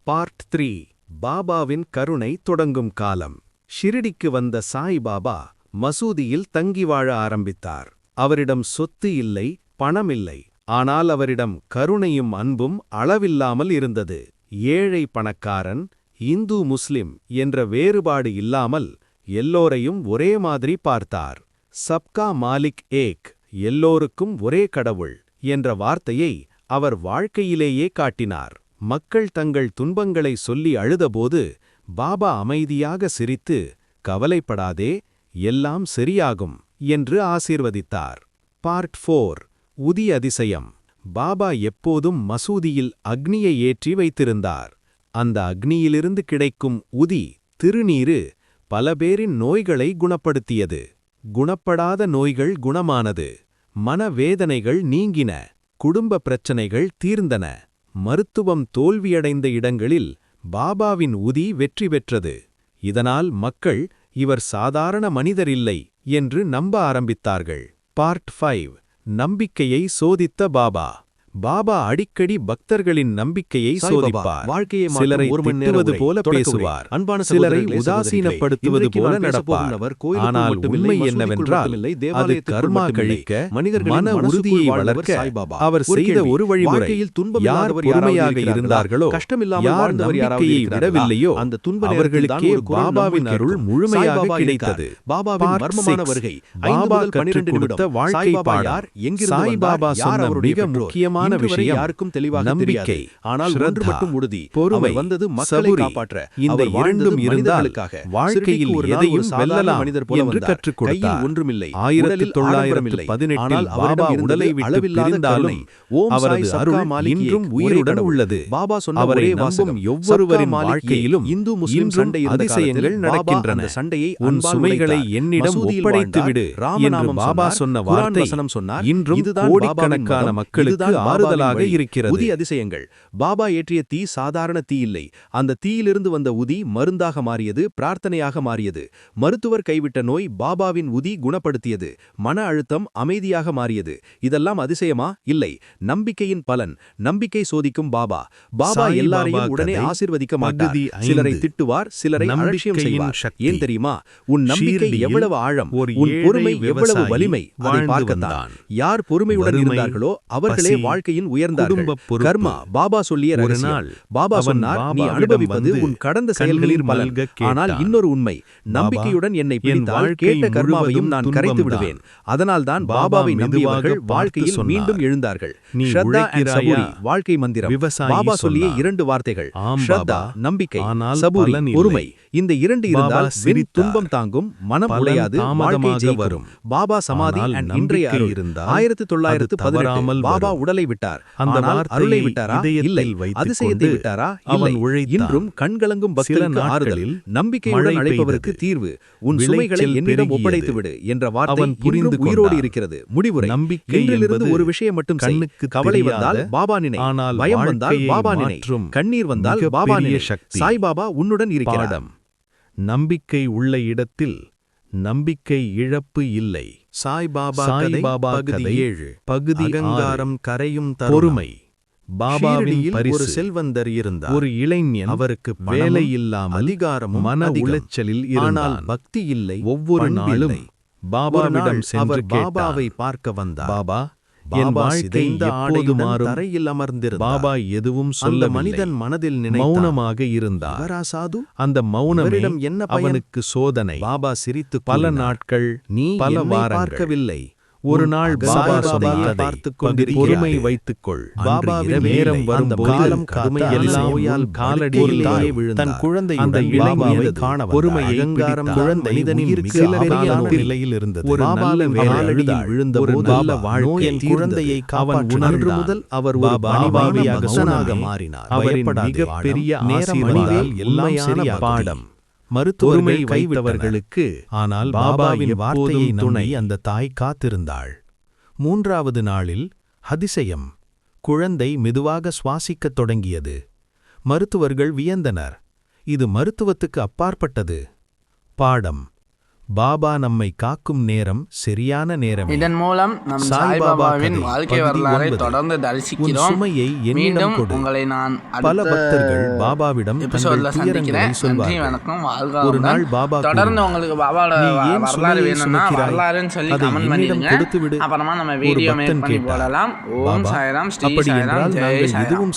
Part 3 பாபாவின் கருணை தொடங்கும் காலம். ஷிரடிக்கு வந்த சாய் பாபா மசூதியில் தங்கி வாழ ஆரம்பித்தார். அவரிடம் சொத்து இல்லை, பணம் இல்லை. ஆனால் அவரிடம் கருணையும் அன்பும் அளவில்லாமல் இருந்தது. ஏழை பணக்காரன், இந்து முஸ்லிம் என்ற வேறுபாடு இல்லாமல் எல்லோரையும் ஒரே மாதிரி பார்த்தார். சப்கா மாலிக் ஏக், எல்லோருக்கும் ஒரே கடவுள் என்ற வார்த்தையை அவர் வாழ்க்கையிலேயே காட்டினார். மக்கள் தங்கள் துன்பங்களை சொல்லி அழுதபோது பாபா அமைதியாக சிரித்து, கவலைப்படாதே, எல்லாம் சரியாகும் என்று ஆசீர்வதித்தார். பார்ட் 4 உதி அதிசயம். பாபா எப்போதும் மசூதியில் அக்னியை ஏற்றி வைத்திருந்தார். அந்த அக்னியிலிருந்து கிடைக்கும் உதி, திருநீரு, பல பேரின் நோய்களை குணப்படுத்தியது. குணப்படாத நோய்கள் குணமானது. மனவேதனைகள் நீங்கின. குடும்ப பிரச்சனைகள் தீர்ந்தன. மருத்துவம் தோல்வியடைந்த இடங்களில் பாபாவின் உதி வெற்றி பெற்றது. இதனால் மக்கள் இவர் சாதாரண மனிதரில்லை என்று நம்ப ஆரம்பித்தார்கள். பார்ட் 5 நம்பிக்கையை சோதித்த பாபா. பாபா அடிக்கடி பக்தர்களின் நம்பிக்கையை சோதிப்பார். சிலரை திட்டுவது போல பேசுவார், சிலரை உதாசீனப்படுத்துவது போல நடப்பார். ஆனால் உண்மை என்னவென்றால், அது கர்மா கழிக்க, மன உறுதியை வளர்க்க அவர் செய்த ஒரு வழிமுறை. யார் பொறுமையாக இருந்தார்களோ, யார் நம்பிக்கையை விடவில்லையோ, அவர்களுக்கே பாபாவின் அருள் முழுமையாக கிடைத்தது. பாபா கற்றுக் கொடுத்த வாழ்க்கை பாடம். சாய் பாபா சொன்ன மிக முக்கியமான விஷயம் யாருக்கும் தெளிவாக நம்பிக்கை. ஆனால் ஒன்று மட்டும் உறுதி, பொறுமை வந்தது மக்களை காப்பாற்ற. இந்த இரண்டும் இருந்தால் வாழ்க்கையில் எதையும் வெல்லலாம் என்று கற்றுக் கொடுத்தார். ஒன்றுமில்லை, 1918 பாபா உடலை விட்டு பிரிந்தாலும் அவரது அருள் இன்றும் உயிருடன் உள்ளது. பாபா சொன்ன அவரை நம்பும் ஒவ்வொருவரின் வாழ்க்கையிலும் இந்து முஸ்லிம் சண்டை அதிசயங்கள் நடக்கின்றன. சண்டையை உன் சுமைகளை என்னிடம் ஒப்படைத்து விடு என்று பாபா சொன்ன வார்த்தை இன்றும் கோடிக்கணக்கான மக்களுக்கு ஆறுதலாக இருக்கிறது. உதி அதிசயங்கள். பாபா ஏற்றிய தீ சாதாரண தீ இல்லை. அந்த தீயிலிருந்து வந்த உதி மருந்தாக மாறியது, பிரார்த்தனையாக மாறியது. மருத்துவர் கைவிட்ட நோய் பாபாவின் உதி குணப்படுத்தியது. மன அழுத்தம் அமைதியாக மாறியது. இதெல்லாம் அதிசயமா? இல்லை, நம்பிக்கையின் பலன். நம்பிக்கை சோதிக்கும் பாபா. பாபா எல்லாரையும் உடனே ஆசீர்வதிக்க மாட்டார். சிலரை திட்டுவார், சிலரை அலட்சியம் செய்வார். ஏன் தெரியுமா? உன் நம்பிக்கை எவ்வளவு ஆழம், உன் பொறுமை எவ்வளவு வலிமை, அதை பார்க்கத்தான். யார் பொறுமையுடன் இருந்தார்களோ அவர்களே வாழ்க்கையின் உயர்ந்தார்கள். கர்மா. பாபா சொல்லிய ரகசியம். பாபா சொன்னார், நீ அனுபவிப்பது உன் கடந்த செயல்களின் பலன். ஆனால் இன்னொரு உண்மை, நம்பிக்கையுடன் என்னை பிடித்தால் கேட்ட கர்மாவையும் நான் கரைத்து விடுவேன். அதனால்தான் பாபாவை நம்பியவர்கள் வாழ்க்கையில் மீண்டும் எழுந்தார்கள். ஸ்ரத்தா அண்ட் சபூரி, வாழ்க்கை மந்திரம். பாபா சொல்லிய 2 வார்த்தைகள், ஸ்ரத்தா நம்பிக்கை, சபூரி பொறுமை. இந்த 2 இருந்தால் துன்பம் தாங்கும், மனம் உடையாது, வாழ்க்கை வரும். பாபா சமாதி அண்ட் இன்றைய அருள். 1918 பாபா உடலை விட்டார். ஆனால் அருளை விட்டாரா? இல்லை. அதிசயத்தை விட்டாரா? இல்லை. இன்றும் கண்கலங்கும் பக்தர்களுக்கு ஆறுதல், நம்பிக்கையுடன் அழைப்பவருக்கு தீர்வு. உன் சுமைகளை என்னிடம் ஒப்படைத்து விடு என்ற வார்த்தை இன்றும் உயிரோடு இருக்கிறது. முடிவுரை. இன்றிலிருந்து ஒரு விஷயம் மட்டும் செய். கவலை வந்தால் பாபா நினை, பயம் வந்தால் பாபா நினை, கண்ணீர் வந்தால் பாபா நினை. சாய் பாபா உன்னுடன் இருக்கிறார். நம்பிக்கை உள்ள இடத்தில் நம்பிக்கை இழப்பு இல்லை. சாய் பாபா கதை 7 பகுதி அகங்காரம் கரையும் பொறுமை. பாபாவின் பரிசு. ஒரு செல்வந்தர் இருந்தார். ஒரு இளைஞன். அவருக்கு வேலை இல்லாமல், அதிகாரமும் மன உளைச்சலில் இருந்தான். பக்தி இல்லை. ஒவ்வொரு நாளும் பாபாவிடம் சென்று பாபாவை பார்க்க வந்தார். பாபா, என் வாழ்க்கை எப்போது மாறும்? தரையில் அமர்ந்திருந்தார். பாபா எதுவும் சொல்ல மனிதன் மனதில் மௌனமாக இருந்தார். அந்த மௌனமிடம் என்ன அவனுக்கு சோதனை. பாபா சிரித்து, பல நாட்கள், நீ பல வாரங்கள் பார்க்கவில்லை. ஒரு நாள் பாபா சொன்னதை பொறுமை வைத்துக்கொள். பாபாவின் நேரம் வரும்போது கடுமையெல்லாம் காலடியிலேயே விழுந்தார். தன் குழந்தையுடன் பாபாவை காண பொறுமையை அகங்காரம் குழந்தை நிலையில் இருந்தது. ஒரு நல்ல வேலையில் விழுந்தபோது நல்ல வாழ்க்கையின் குழந்தையை அவன் உணர்ந்து முதல் அவர் ஒரு பாபாவியாக மாறினார். அவரின் மிகப்பெரிய ஆசீர்வாதம் உண்மையான பாடம். மருத்துவமை கைவிட்டவர்களுக்கு, ஆனால் பாபாவின் வார்த்தையை துணை அந்த தாய் காத்திருந்தாள். 3வது நாளில் அதிசயம். குழந்தை மெதுவாக சுவாசிக்கத் தொடங்கியது. மருத்துவர்கள் வியந்தனர். இது மருத்துவத்துக்கு அப்பாற்பட்டது. பாடம். பாபா நம்மை காக்கும் நேரம் சரியான நேரம். இதன் மூலம் நம் சாய்பாபாவின் வாழ்க்கை வரலாறை தொடர்ந்து தரிசிக்கிறோம். சுமையை என்னிடம் கொடு. உங்களை நான் பல பக்தர்கள் பாபாவிடம் தங்கள் துயரங்களை சொல்வார்கள். ஒரு நாள் பாபா தொடர்ந்து உங்களுக்கு பாபாவோட வரலாறு வேணும்னா வரலாறுன்னு சொல்லி கமெண்ட் பண்ணிடுங்க. அப்புறமா நம்ம வீடியோ மேக் பண்ணி போடலாம். ஓம் சாய்ராம், ஸ்ரீ சாய்ராம், ஜெய் சாய்ராம்.